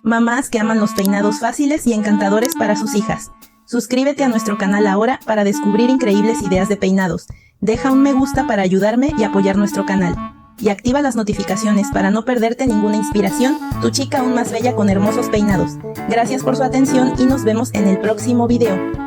mamás que aman los peinados fáciles y encantadores para sus hijas. Suscríbete a nuestro canal ahora para descubrir increíbles ideas de peinados. Deja un me gusta para ayudarme y apoyar nuestro canal. Y activa las notificaciones para no perderte ninguna inspiración, tu chica aún más bella con hermosos peinados. Gracias por su atención y nos vemos en el próximo video.